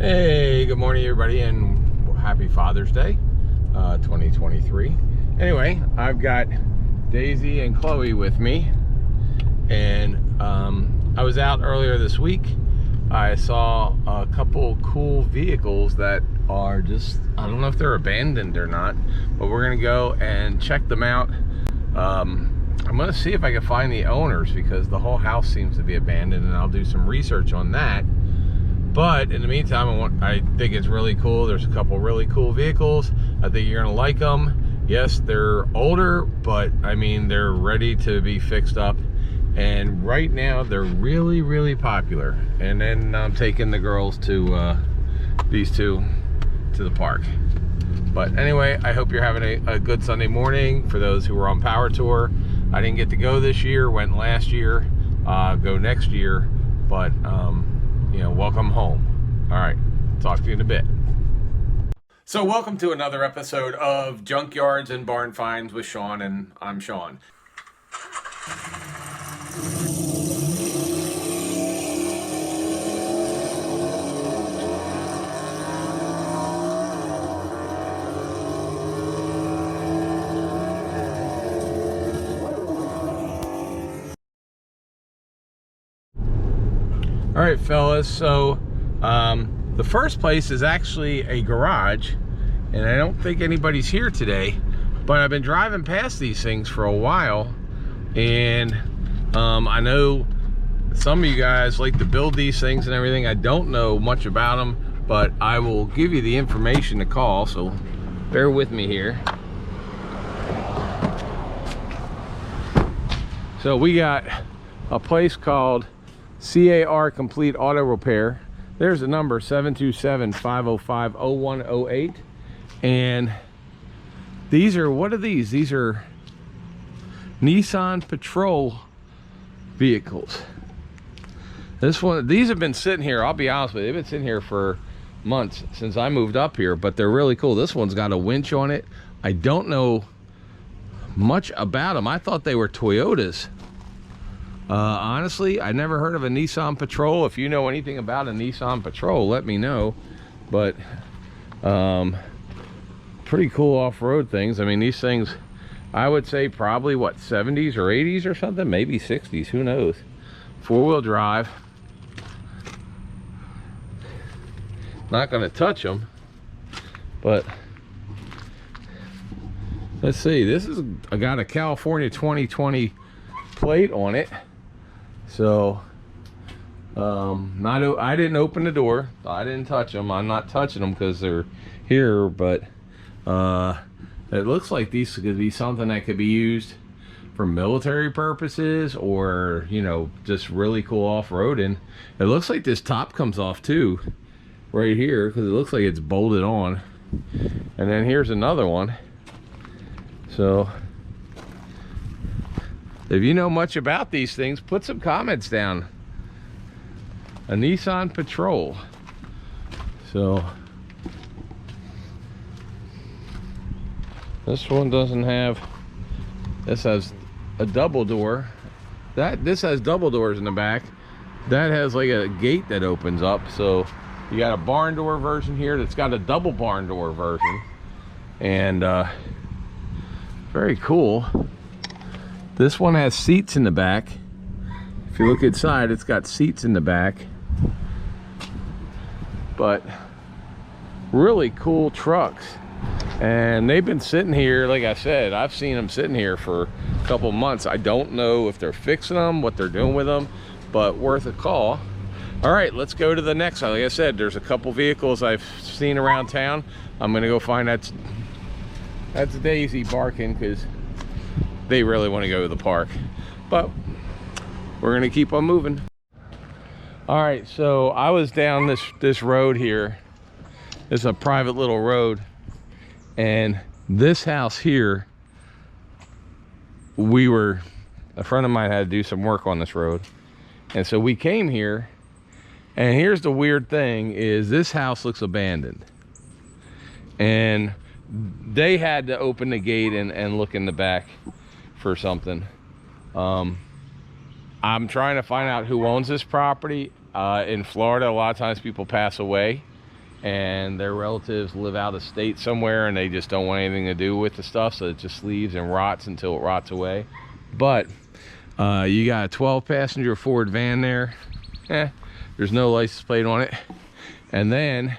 Hey, good morning everybody, and happy Father's Day 2023. Anyway, I've got Daisy and Chloe with me, and I was out earlier this week. I saw a couple cool vehicles that are just, I don't know if they're abandoned or not, but we're gonna go and check them out. I'm gonna see if I can find the owners, because the whole house seems to be abandoned, and I'll do some research on that. But in the meantime, I think it's really cool. There's a couple really cool vehicles. I think you're gonna like them. Yes, they're older, but I mean, they're ready to be fixed up. And right now, they're really, really popular. And then I'm taking the girls to, these two, to the park. But anyway, I hope you're having a good Sunday morning. For those who were on Power Tour, I didn't get to go this year, went last year, go next year. But, you know, welcome home. All right, talk to you in a bit. So welcome to another episode of Junkyards and Barn Finds with Sean, and I'm Sean. All right, fellas, so the first place is actually a garage, and I don't think anybody's here today, but I've been driving past these things for a while, and I know some of you guys like to build these things and everything. I don't know much about them, but I will give you the information to call, so bear with me here. So we got a place called CAR Complete Auto Repair. There's the number, 727-505-0108. And these are, what are these? These are Nissan Patrol vehicles. These have been sitting here, I'll be honest with you, they've been sitting here for months since I moved up here, but they're really cool. This one's got a winch on it. I don't know much about them. I thought they were Toyotas. Honestly, I never heard of a Nissan Patrol. If you know anything about a Nissan Patrol, let me know. But pretty cool off-road things. I mean, these things, I would say probably what, 70s or 80s or something, maybe 60s, who knows. Four-wheel drive. Not gonna touch them, but let's see. This is, I got a California 2020 plate on it. So I didn't open the door, I didn't touch them. I'm not touching them because they're here, but it looks like these could be something that could be used for military purposes, or, you know, just really cool off-roading. It looks like this top comes off too right here, because it looks like it's bolted on. And then here's another one. So if you know much about these things, put some comments down. A Nissan Patrol. So this one doesn't have, this has a double door. This has double doors in the back. That has like a gate that opens up. So you got a barn door version here that's got a double barn door version. And very cool. This one has seats in the back. If you look inside, it's got seats in the back. But really cool trucks. And they've been sitting here, like I said, I've seen them sitting here for a couple months. I don't know if they're fixing them, what they're doing with them, but worth a call. All right, let's go to the next one. Like I said, there's a couple vehicles I've seen around town. I'm gonna go find that's Daisy barking because they really want to go to the park, but we're gonna keep on moving. All right, so I was down this road here. It's a private little road, and this house here, a friend of mine had to do some work on this road, and so we came here. And here's the weird thing, is this house looks abandoned, and they had to open the gate and look in the back for something. I'm trying to find out who owns this property. In Florida, a lot of times people pass away, and their relatives live out of state somewhere and they just don't want anything to do with the stuff, so it just leaves and rots until it rots away. But you got a 12-passenger Ford van there. There's no license plate on it. And then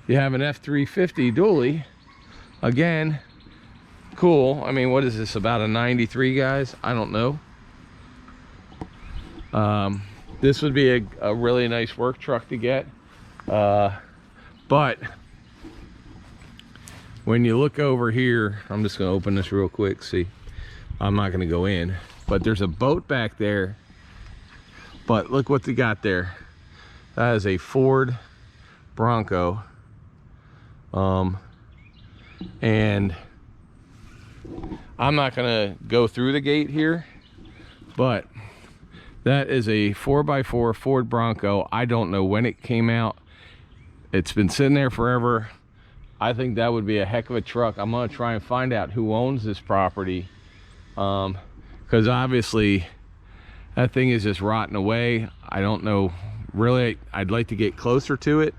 you have an F350 dually. Again, cool. I mean, what is this, about a 93, guys? I don't know. This would be a really nice work truck to get. But when you look over here, I'm just gonna open this real quick. See, I'm not gonna go in, but there's a boat back there. But look what they got there. That is a Ford Bronco. And I'm not gonna go through the gate here, but that is a 4x4 Ford Bronco. I don't know when it came out. It's been sitting there forever. I think that would be a heck of a truck. I'm gonna try and find out who owns this property, because obviously that thing is just rotting away. I don't know, really. I'd like to get closer to it,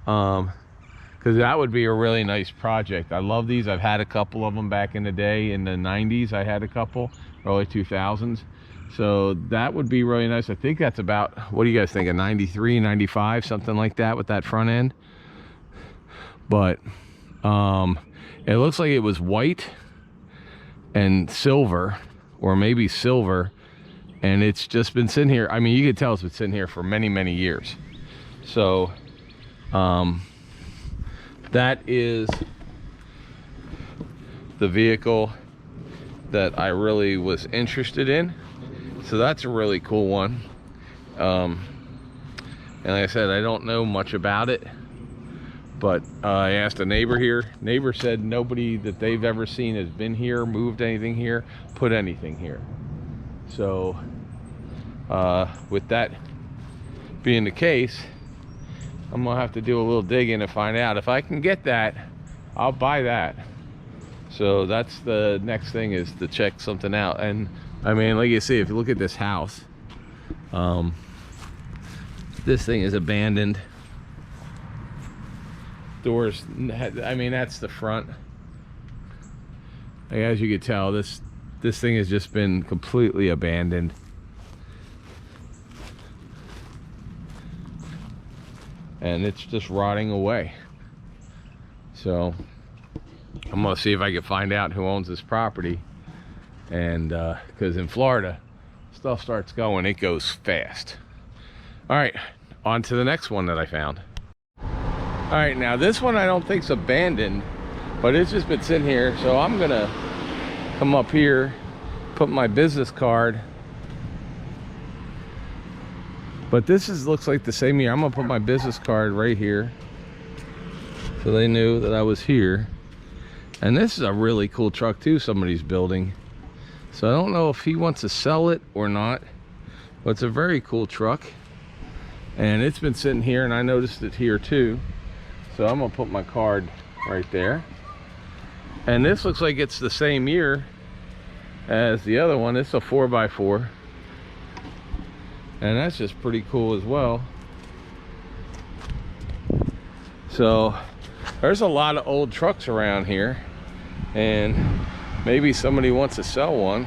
because that would be a really nice project. I love these. I've had a couple of them back in the day. In the 90s I had a couple, early 2000s. So that would be really nice. I think that's about, what do you guys think, a 93, 95, something like that with that front end. But it looks like it was white and silver, or maybe silver, and it's just been sitting here. I mean, you could tell it's been sitting here for many, many years. So that is the vehicle that I really was interested in. So that's a really cool one. And like I said, I don't know much about it, but I asked a neighbor here. Neighbor said nobody that they've ever seen has been here, moved anything here, put anything here. So with that being the case, I'm gonna have to do a little digging to find out. If I can get that, I'll buy that. So that's the next thing, is to check something out. And I mean, like you see, if you look at this house, this thing is abandoned. Doors, I mean, that's the front. As you can tell, this thing has just been completely abandoned. And it's just rotting away. So I'm gonna see if I can find out who owns this property. And because in Florida, stuff starts going, it goes fast. All right, on to the next one that I found. All right, now this one I don't think's abandoned, but it's just been sitting here. So I'm gonna come up here, put my business card. But this looks like the same year. I'm gonna put my business card right here, so they knew that I was here. And this is a really cool truck too, somebody's building. So I don't know if he wants to sell it or not, but it's a very cool truck. And it's been sitting here, and I noticed it here too. So I'm gonna put my card right there. And this looks like it's the same year as the other one. It's a 4x4. And that's just pretty cool as well. So there's a lot of old trucks around here, and maybe somebody wants to sell one.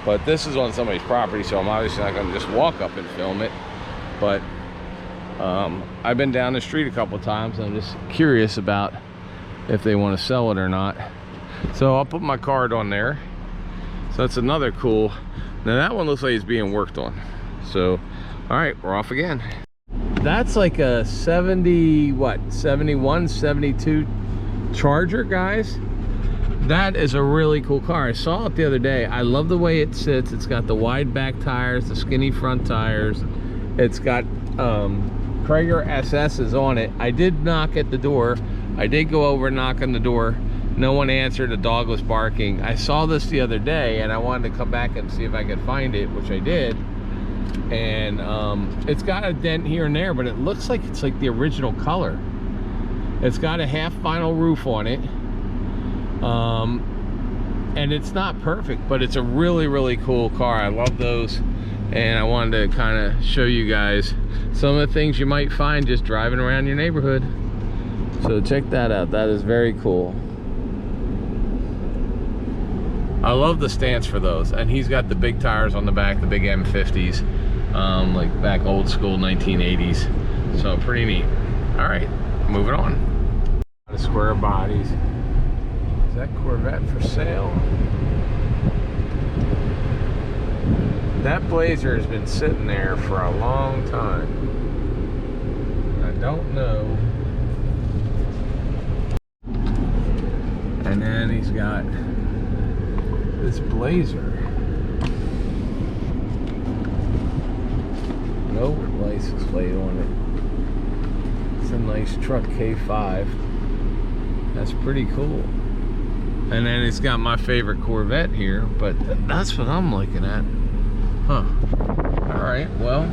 But this is on somebody's property, so I'm obviously not gonna just walk up and film it. But I've been down the street a couple times, and I'm just curious about if they want to sell it or not. So I'll put my card on there. So that's another cool. Now that one looks like it's being worked on. So, all right, we're off again. That's like a 71, 72 Charger, guys. That is a really cool car. I saw it the other day. I love the way it sits. It's got the wide back tires, the skinny front tires. It's got Krager SS's on it. I did knock at the door. I did go over and knock on the door. No one answered. The dog was barking. I saw this the other day, and I wanted to come back and see if I could find it, which I did. And it's got a dent here and there, but it looks like it's like the original color. It's got a half vinyl roof on it, and it's not perfect, but it's a really, really cool car. I love those and I wanted to kind of show you guys some of the things you might find just driving around your neighborhood. So check that out. That is very cool. I love the stance for those, and he's got the big tires on the back, the big M50s, like back old school 1980s. So pretty neat. All right, moving on. The square bodies. Is that Corvette for sale? That Blazer has been sitting there for a long time. I don't know. And then he's got this Blazer. No license plate on it. It's a nice truck, K5. That's pretty cool. And then it's got my favorite Corvette here, but that's what I'm looking at. Huh. Alright, well,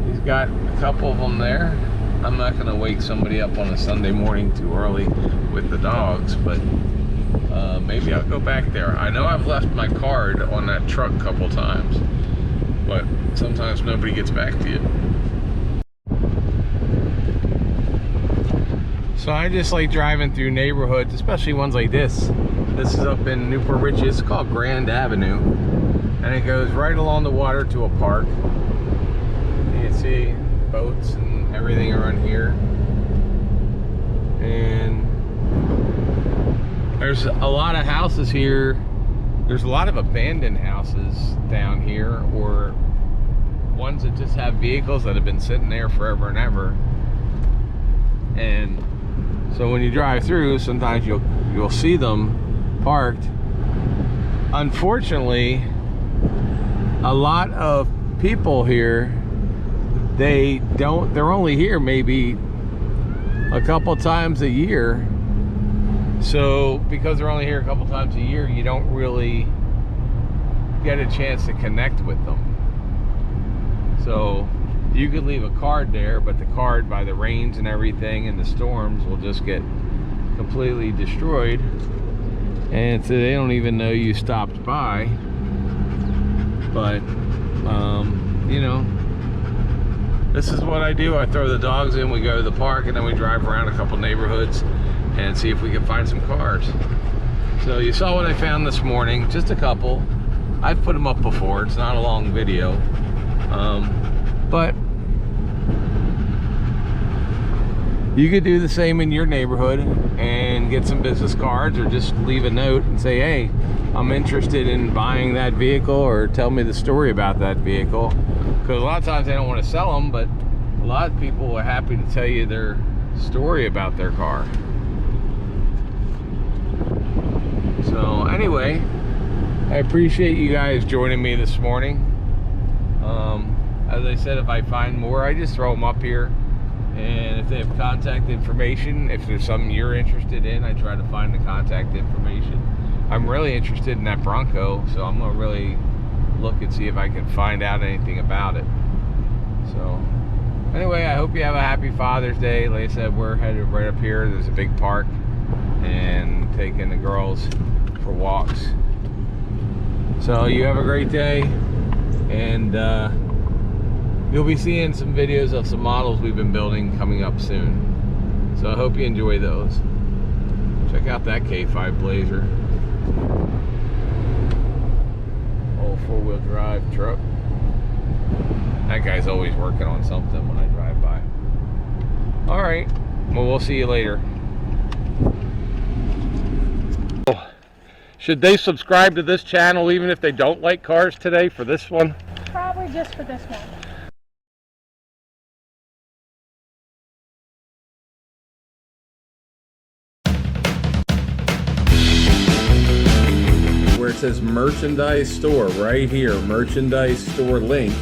he's got a couple of them there. I'm not going to wake somebody up on a Sunday morning too early with the dogs, but maybe I'll go back there. I know I've left my card on that truck a couple times, but sometimes nobody gets back to you. So I just like driving through neighborhoods, especially ones like this. This is up in Newport Richie. It's called Grand Avenue, and it goes right along the water to a park. You can see boats and everything around here. And there's a lot of houses here. There's a lot of abandoned houses down here, or ones that just have vehicles that have been sitting there forever and ever. And so when you drive through, sometimes you'll see them parked. Unfortunately, a lot of people here, they're only here maybe a couple times a year. So because they're only here a couple times a year, you don't really get a chance to connect with them. So you could leave a card there, but the card, by the rains and everything and the storms, will just get completely destroyed, and so they don't even know you stopped by. But you know, this is what I do. I throw the dogs in, we go to the park, and then we drive around a couple neighborhoods and see if we can find some cars. So you saw what I found this morning, just a couple. I've put them up before. It's not a long video, but you could do the same in your neighborhood and get some business cards, or just leave a note and say, hey, I'm interested in buying that vehicle, or tell me the story about that vehicle. Because a lot of times they don't want to sell them, but a lot of people are happy to tell you their story about their car. So anyway, I appreciate you guys joining me this morning. As I said, if I find more, I just throw them up here. And if they have contact information, if there's something you're interested in, I try to find the contact information. I'm really interested in that Bronco, so I'm gonna really look and see if I can find out anything about it. So anyway, I hope you have a happy Father's Day. Like I said, we're headed right up here. There's a big park, and taking the girls for walks. So you have a great day, and you'll be seeing some videos of some models we've been building coming up soon. So I hope you enjoy those. Check out that K5 Blazer. Old four-wheel drive truck. That guy's always working on something when I drive by. All right, well, we'll see you later. Should they subscribe to this channel even if they don't like cars today for this one? Probably just for this one. Where it says merchandise store right here, merchandise store link,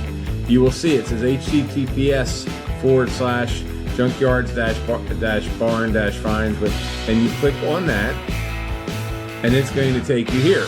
you will see it says https:/junkyards-barn-finds, and you click on that and it's going to take you here.